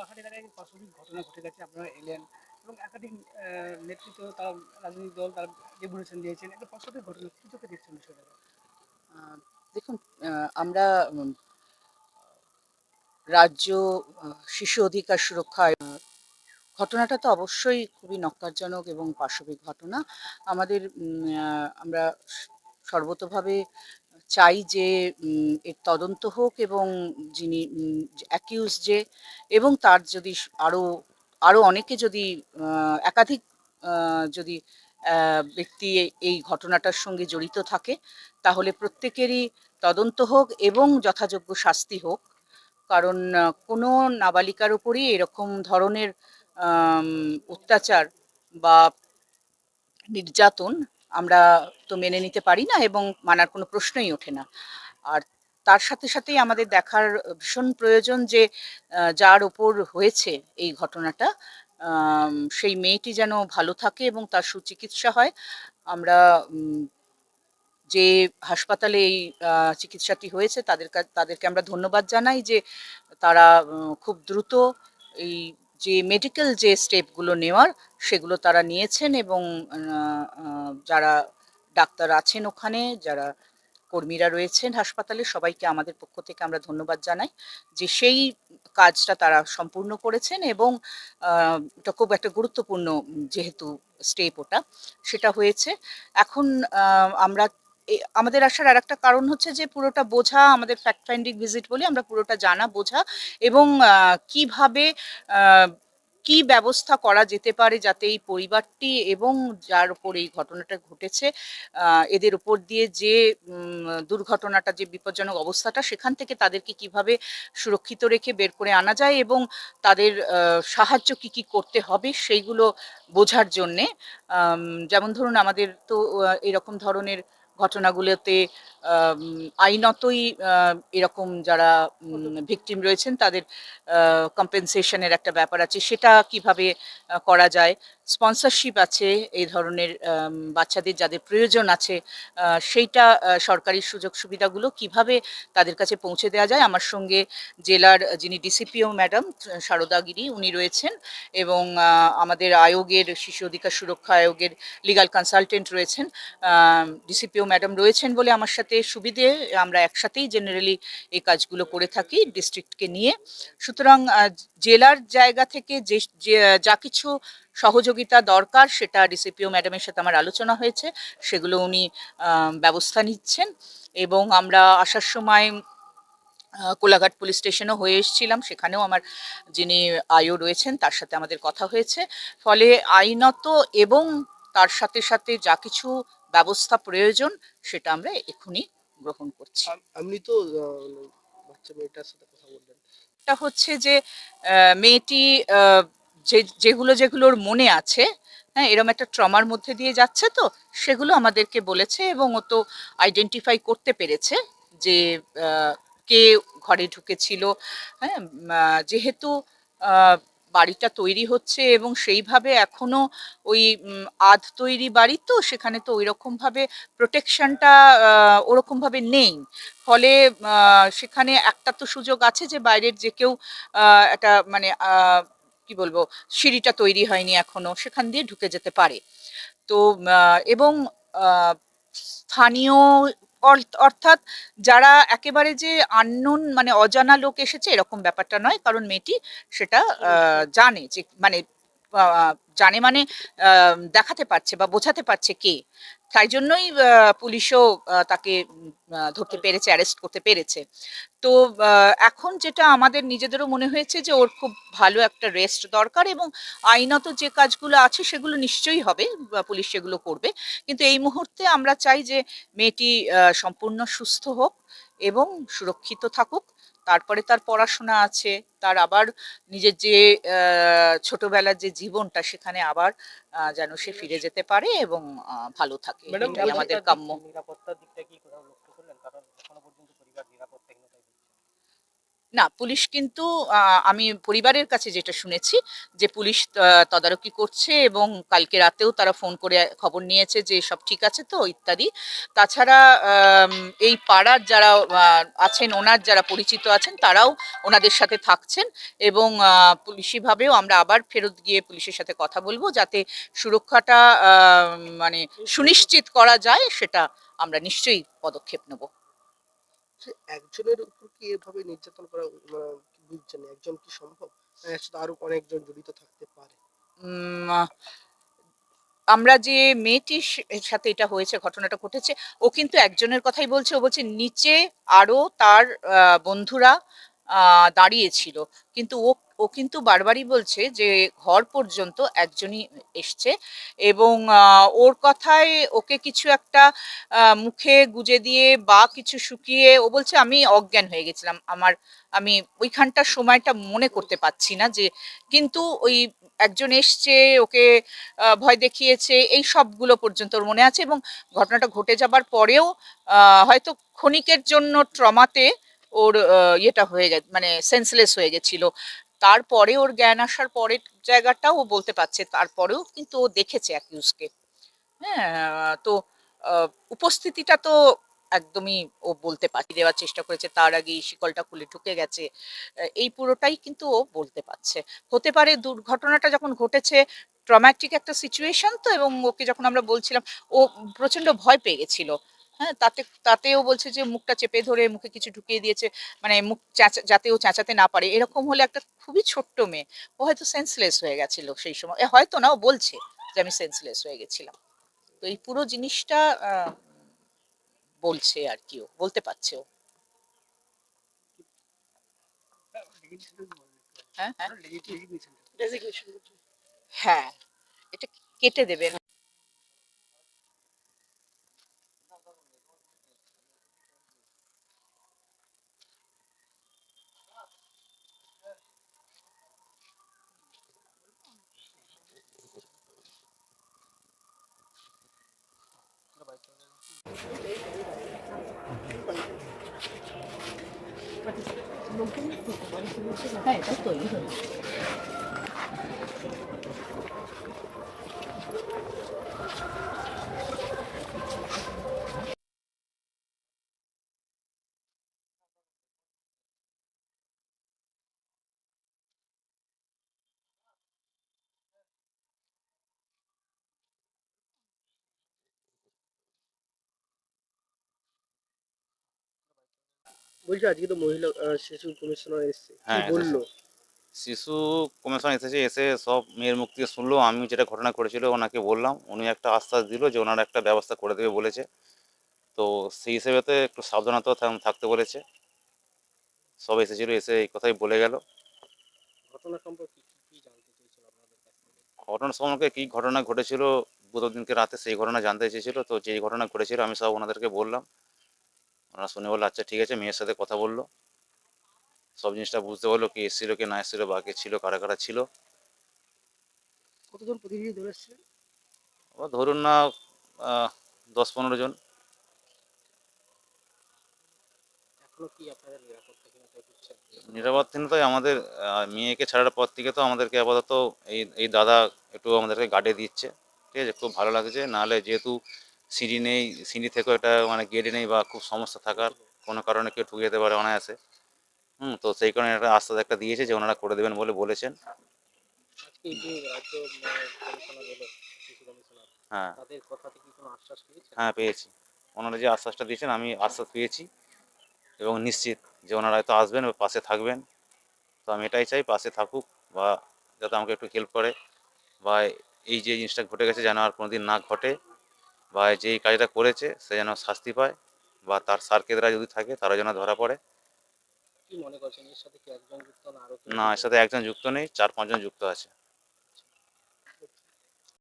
কোলাঘাট এলাকায় পাশবিক ঘটনা ঘটে গেছে, আপনারা এলেন এবং একাধিক নেতৃত্ব তারা রাজনৈতিক দল তারা ডেপুটেশন দিয়েছেন, একটা পাশবিক ঘটনা কি চোখে দেখছেন বিষয়টা? আহ, দেখুন, আমরা রাজ্য শিশু অধিকার সুরক্ষা ঘটনাটা তো অবশ্যই খুবই ন্যক্কারজনক এবং পাশবিক ঘটনা। আমাদের আমরা সর্বতোভাবে চাই যে এর তদন্ত হোক এবং যিনি অ্যাকিউজ যে এবং তার যদি আরো আরো অনেকে যদি একাধিক যদি ব্যক্তি এই ঘটনাটার সঙ্গে জড়িত থাকে তাহলে প্রত্যেকেরই তদন্ত হোক এবং যথাযোগ্য শাস্তি হোক। কারণ কোনো নাবালিকার উপরই এরকম ধরনের আম, অত্যাচার বা নির্যাতন আমরা তো মেনে নিতে পারি না এবং মানার কোনো প্রশ্নই ওঠে না। আর তার সাথে সাথেই আমাদের দেখার ভীষণ প্রয়োজন যে যার ওপর হয়েছে এই ঘটনাটা সেই মেয়েটি যেন ভালো থাকে এবং তার সুচিকিৎসা হয়। আমরা যে হাসপাতালে এই চিকিৎসাটি হয়েছে তাদেরকে আমরা ধন্যবাদ জানাই যে তারা খুব দ্রুত এই যে মেডিকেল যে স্টেপগুলো নেওয়ার সেগুলো তারা নিয়েছেন এবং যারা ডাক্তার আছেন ওখানে, যারা কর্মীরা রয়েছেন হাসপাতালে, সবাইকে আমাদের পক্ষ থেকে আমরা ধন্যবাদ জানাই যে সেই কাজটা তারা সম্পূর্ণ করেছেন এবং এটা খুব একটা গুরুত্বপূর্ণ যেহেতু স্টেপ ওটা সেটা হয়েছে। এখন আমরা আমাদের আসার আর একটা কারণ হচ্ছে যে পুরোটা বোঝা, আমাদের ফ্যাক্ট ফাইন্ডিং ভিজিট বলে আমরা পুরোটা জানা বোঝা এবং কিভাবে আহ, কি ব্যবস্থা করা যেতে পারে যাতে এই পরিবারটি এবং যার উপর এই ঘটনাটা ঘটেছে এদের উপর দিয়ে যে দুর্ঘটনাটা, যে বিপজ্জনক অবস্থাটা, সেখান থেকে তাদেরকে কিভাবে সুরক্ষিত রেখে বের করে আনা যায় এবং তাদের সাহায্য কি কি করতে হবে সেইগুলো বোঝার জন্যে। যেমন ধরুন আমাদের তো এরকম ধরনের ঘটনাগুলোতে আইনতই এরকম যারা ভিকটিম রয়েছেন তাদের কম্পেনসেশনের একটা ব্যাপার আছে, সেটা কিভাবে করা যায়। স্পন্সরশিপ আছে এই ধরনের বাচ্চাদের যাদের প্রয়োজন আছে, সেইটা সরকারি সুযোগ সুবিধাগুলো কিভাবে তাদের কাছে পৌঁছে দেওয়া যায়। আমার সঙ্গে জেলার যিনি ডিসিপিও ম্যাডাম সারদা গিরি উনি রয়েছেন এবং আমাদের আয়োগের শিশু অধিকার সুরক্ষা আয়োগের লিগ্যাল কনসালটেন্ট রয়েছেন। ডিসিপিও ম্যাডাম রয়েছেন বলে আমার সাথে সুবিধে, আমরা একসাথেই জেনারেলি এই কাজগুলো করে থাকি ডিস্ট্রিক্টকে নিয়ে। সুতরাং জেলার জায়গা থেকে যে যা কিছু সহযোগিতা দরকার সেটা ডিসিপিও ম্যাডামের সাথে আমার আলোচনা হয়েছে, সেগুলো উনি ব্যবস্থা নিচ্ছেন। এবং আমরা আসার সময় কোলাঘাট পুলিশ স্টেশনও হয়ে এসেছিলাম, সেখানেও আমার যিনি আইও রয়েছেন তার সাথে আমাদের কথা হয়েছে। ফলে আইনত এবং তার সাথে সাথে যা কিছু ব্যবস্থা প্রয়োজন সেটা আমরা এক্ষুনি গ্রহণ করছি। আপনি তো বাচ্চা মেয়েটার সাথে কথা বললেন। এটা হচ্ছে যে মেয়েটি যেগুলো যেগুলোর মনে আছে, হ্যাঁ, এরকম একটা ট্রমার মধ্যে দিয়ে যাচ্ছে, তো সেগুলো আমাদেরকে বলেছে এবং ও তো আইডেন্টিফাই করতে পেরেছে যে কে ঘরে ঢুকেছিল। হ্যাঁ, যেহেতু আহ, বাড়িটা তৈরি হচ্ছে এবং সেইভাবে এখনো ওই আধ তৈরি বাড়ি, তো সেখানে তো ওই রকম ভাবে প্রোটেকশনটা ওরকম ভাবে নেই। ফলে সেখানে একটা তো সুযোগ আছে যে বাইরের যে কেউ একটা মানে কি বলবো, সিঁড়িটা তৈরি হয়নি এখনো, সেখান দিয়ে ঢুকে যেতে পারে। তো এবং আহ, স্থানীয় অর্থাৎ যারা একেবারে যে আননোন মানে অজানা লোক এসেছে এরকম ব্যাপারটা নয়, কারণ মেয়েটি সেটা জানে যে মানে জানে মানে দেখাতে পারছে বা বোঝাতে পারছে কে। তাই জন্যই পুলিশও তাকে ধরতে পেরেছে, অ্যারেস্ট করতে পেরেছে। তো এখন যেটা আমাদের নিজেদেরও মনে হয়েছে যে ওর খুব ভালো একটা রেস্ট দরকার এবং আইনত যে কাজগুলো আছে সেগুলো নিশ্চয়ই হবে, পুলিশ সেগুলো করবে। কিন্তু এই মুহূর্তে আমরা চাই যে মেয়েটি সম্পূর্ণ সুস্থ হোক এবং সুরক্ষিত থাকুক। তারপরে তার পড়াশোনা আছে, তার আবার নিজের যে ছোটবেলার যে জীবনটা সেখানে আবার যেন সে ফিরে যেতে পারে এবং ভালো থাকে, ম্যাডাম, এটাই আমাদের কাম্য। নিরাপত্তার দিকটা কি কোথাও লক্ষ্য করলেন? কারণ এখনো পর্যন্ত পরিবার নিরাপত্তাহীনতায় ভুগছে। না, পুলিশ কিন্তু আমি পরিবারের কাছে যেটা শুনেছি যে পুলিশ তদারকি করছে এবং কালকে রাতেও তারা ফোন করে খবর নিয়েছে যে সব ঠিক আছে তো ইত্যাদি। তাছাড়া আম, এই পাড়ার যারা আছেন, ওনার যারা পরিচিত আছেন, তারাও ওনাদের সাথে থাকছেন এবং পুলিশিভাবেও আমরা আবার ফেরত গিয়ে পুলিশের সাথে কথা বলবো যাতে সুরক্ষাটা মানে সুনিশ্চিত করা যায়, সেটা আমরা নিশ্চয়ই পদক্ষেপ নেব। সে একজনের উপর কি এভাবে নির্যাতন করা কি বুঝছেন একজন কি সম্ভব? না এর সাথে আরো অনেকজন জড়িত থাকতে পারে? উম, আমরা যে মেয়েটির এর সাথে এটা হয়েছে, ঘটনাটা ঘটেছে, ও কিন্তু একজনের কথাই বলছে। ও বলছে নিচে আরো তার বন্ধুরা দাঁড়িয়ে ছিল, কিন্তু ও কিন্তু বারবারই বলছে যে ঘর পর্যন্ত একজনই এসছে এবং ওর কথায় ওকে কিছু একটা মুখে গুজে দিয়ে বা কিছু শুকিয়ে ও বলছে আমি অজ্ঞান হয়ে গেছিলাম। আমি ওইখানটার সময়টা মনে করতে পারছি না যে, কিন্তু ওই একজন এসছে, ওকে ভয় দেখিয়েছে, এই সবগুলো পর্যন্ত ওর মনে আছে এবং ঘটনাটা ঘটে যাবার পরেও হয়তো ক্ষণিকের জন্য ট্রমাতে ওর ইয়েটা হয়ে গে মানে সেন্সলেস হয়ে গেছিল। তারপরে ওর জ্ঞান আসার পরের জায়গাটাও ও বলতে পারছে, তারপরেও কিন্তু ও দেখেছে অ্যাকিউজকে। হ্যাঁ, তো উপস্থিতিটা তো একদমই ও বলতে পারছে, দেওয়ার চেষ্টা করেছে, তার আগেই শিকলটা খুলে ঢুকে গেছে। এই পুরোটাই কিন্তু ও বলতে পারছে। হতে পারে দুর্ঘটনাটা যখন ঘটেছে ট্রমাটিক একটা সিচুয়েশন তো, এবং ওকে যখন আমরা বলছিলাম ও প্রচন্ড ভয় পেয়ে গেছিল। হ্যাঁ, তাতেও বলছে যে মুখটা চেপে ধরে মুখে কিছু ঢুকিয়ে দিয়েছে, মানে মুখ যাতে ও চেঁচাতে না পারে। এরকম হলে একটা খুবই ছোট্ট মেয়ে, ও হয়তো সেন্সলেস হয়ে গেছিল সেই সময়। হয়তো না, ও বলছে যে আমি সেন্সলেস হয়ে গেছিলাম। তো এই পুরো জিনিসটা বলছে আর কি, ও বলতে পারছে ও। হ্যাঁ, হ্যাঁ, ডেজিগনেশন হ্যাঁ, এটা কেটে দেবেন। হ্যাঁ, এটা তৈরি হয়েছে। বলছি আজকে তো মহিলা শিশু কমিশনার এসেছে কি হ্যাঁ এসেছে। বললো? শিশু কমিশন এসেছে, এসে সব মেয়ের মুখ থেকে শুনলো। আমি যেটা ঘটনা করেছিল ওনাকে বললাম, উনি একটা আশ্বাস দিল যে ওনারা একটা ব্যবস্থা করে দেবে বলেছে। তো সেই হিসেবেতে একটু সাবধানতা থাকতে বলেছে। সব এসেছিল, এসে এই কথাই বলে গেল। ঘটনা সম্পর্কে কি কি জানতে চেয়েছিল আপনাদের কাছ থেকে? ঘটনা সম্পর্কে কী ঘটনা ঘটেছিল বুধবার দিনকে রাতে, সেই ঘটনা জানতে চেয়েছিল। তো যেই ঘটনা ঘটেছিল আমি সব ওনাদেরকে বললাম। ওনারা শুনে বললো আচ্ছা ঠিক আছে। মেয়ের সাথে কথা বললো, সব জিনিসটা বুঝতে পারলো কে এসেছিলো কে না এসেছিলো বা কে ছিল কারা কারা ছিল। কতজন প্রতিনিধি ধরে এসেছিলেন? ও ধরুন না 10-15 জন। এখনো কি আপনাদের নিরাপত্তাহীনতায় ভুগছেন? নিরাপত্তাহীনতায় আমাদের মেয়েকে ছাড়ার পর থেকে তো আমাদেরকে আপাতত এই এই দাদা একটু আমাদেরকে গার্ডে দিচ্ছে। ঠিক আছে, খুব ভালো লাগছে। নাহলে যেহেতু সিঁড়ি নেই, সিঁড়ি থেকেও একটা মানে গেট নেই বা খুব সমস্যা থাকার কোনো কারণে কেউ ঢুকে যেতে পারে অনায়াসে। তো সেই কারণে একটা আশ্বাস একটা দিয়েছে যে ওনারা করে দেবেন বলে বলেছেন। আজকে এই যে রাজ্য কমিশনার এলো, শিশু কমিশনার, হ্যাঁ, তাদের কথা থেকে কোনো আশ্বাস পেয়েছেন? হ্যাঁ পেয়েছি। ওনারা যে আশ্বাসটা দিয়েছেন আমি আশ্বাস পেয়েছি এবং নিশ্চিত যে ওনারা হয়তো আসবেন ও পাশে থাকবেন। তো আমি এটাই চাই, পাশে থাকুক বা যাতে আমাকে একটু হেল্প করে, বা এই যে জিনিসটা ঘটে গেছে যেন আর কোনোদিন না ঘটে, বা যেই কাজটা করেছে সে যেন শাস্তি পায়, বা তার সার্কেলরা যদি থাকে তারা যেন ধরা পড়ে। কি মনে করছেন এর সাথে কি একজন যুক্ত না আরো কেউ না, এর যুক্ত? সাথে একজন যুক্ত নেই, 4-5 জন যুক্ত আছে।